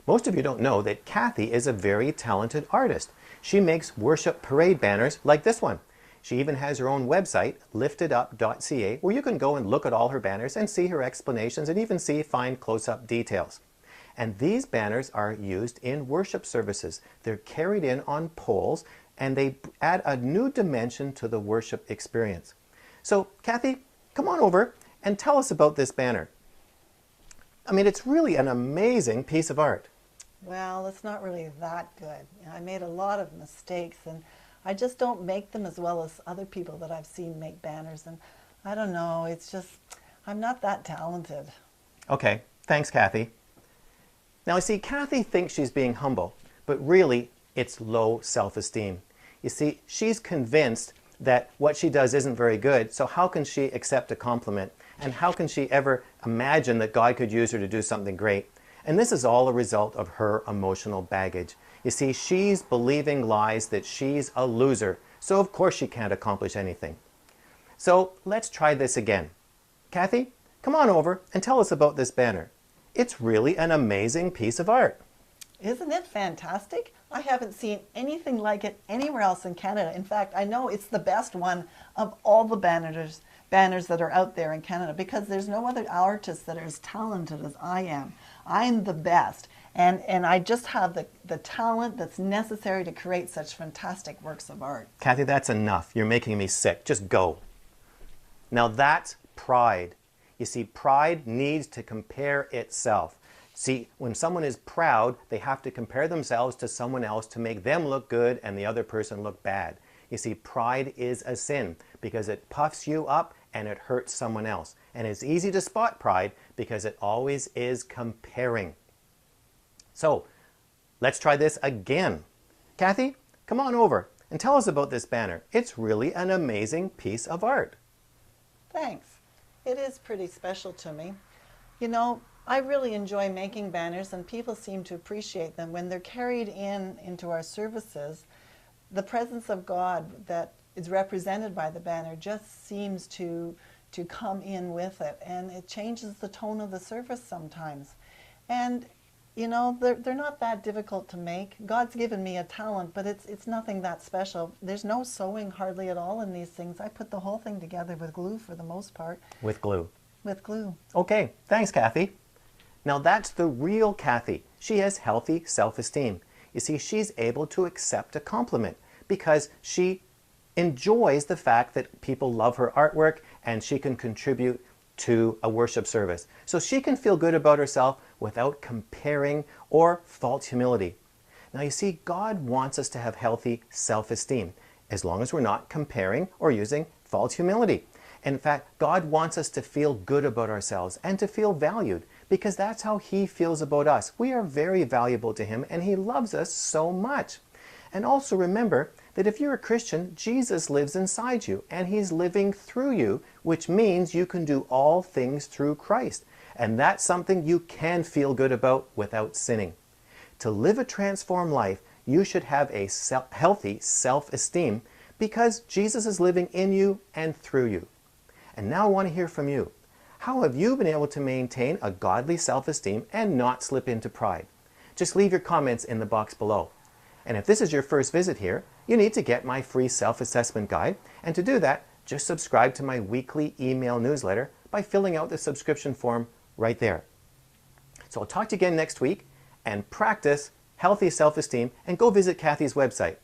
Most of you don't know that Kathy is a very talented artist. She makes worship parade banners like this one. She even has her own website, liftedup.ca, where you can go and look at all her banners and see her explanations and even see fine close-up details. And these banners are used in worship services. They're carried in on poles and they add a new dimension to the worship experience. So, Kathy, come on over and tell us about this banner. I mean, it's really an amazing piece of art. Well, it's not really that good. I made a lot of mistakes, and I just don't make them as well as other people that I've seen make banners. And I don't know, it's just, I'm not that talented. Okay, thanks, Kathy. Now, you see, Kathy thinks she's being humble, but really, it's low self-esteem. You see, she's convinced that what she does isn't very good, so how can she accept a compliment? And how can she ever imagine that God could use her to do something great? And this is all a result of her emotional baggage. You see, she's believing lies that she's a loser, so of course she can't accomplish anything. So let's try this again. Kathy, come on over and tell us about this banner. It's really an amazing piece of art. Isn't it fantastic? I haven't seen anything like it anywhere else in Canada. In fact, I know it's the best one of all the banners that are out there in Canada, because there's no other artist that are as talented as I am. I'm the best. And I just have the talent that's necessary to create such fantastic works of art. Kathy, that's enough. You're making me sick. Just go. Now that's pride. You see, pride needs to compare itself. See, when someone is proud, they have to compare themselves to someone else to make them look good and the other person look bad. You see, pride is a sin because it puffs you up and it hurts someone else. And it's easy to spot pride because it always is comparing. So, let's try this again. Kathy, come on over and tell us about this banner. It's really an amazing piece of art. Thanks. It is pretty special to me. You know, I really enjoy making banners, and people seem to appreciate them. When they're carried into our services, the presence of God that is represented by the banner just seems to come in with it, and it changes the tone of the service sometimes. And you know, they're not that difficult to make. God's given me a talent, but it's nothing that special. There's no sewing hardly at all in these things. I put the whole thing together with glue for the most part. With glue? With glue. Okay, thanks, Kathy. Now that's the real Kathy. She has healthy self-esteem. You see, she's able to accept a compliment because she enjoys the fact that people love her artwork and she can contribute to a worship service. So she can feel good about herself without comparing or false humility. Now you see, God wants us to have healthy self-esteem as long as we're not comparing or using false humility. In fact, God wants us to feel good about ourselves and to feel valued because that's how He feels about us. We are very valuable to Him and He loves us so much. And also remember that if you're a Christian, Jesus lives inside you and He's living through you, which means you can do all things through Christ. And that's something you can feel good about without sinning. To live a transformed life, you should have a healthy self-esteem because Jesus is living in you and through you. And now I want to hear from you. How have you been able to maintain a godly self-esteem and not slip into pride? Just leave your comments in the box below. And if this is your first visit here, you need to get my free self-assessment guide. And to do that, just subscribe to my weekly email newsletter by filling out the subscription form right there. So I'll talk to you again next week, and practice healthy self-esteem and go visit Kathy's website,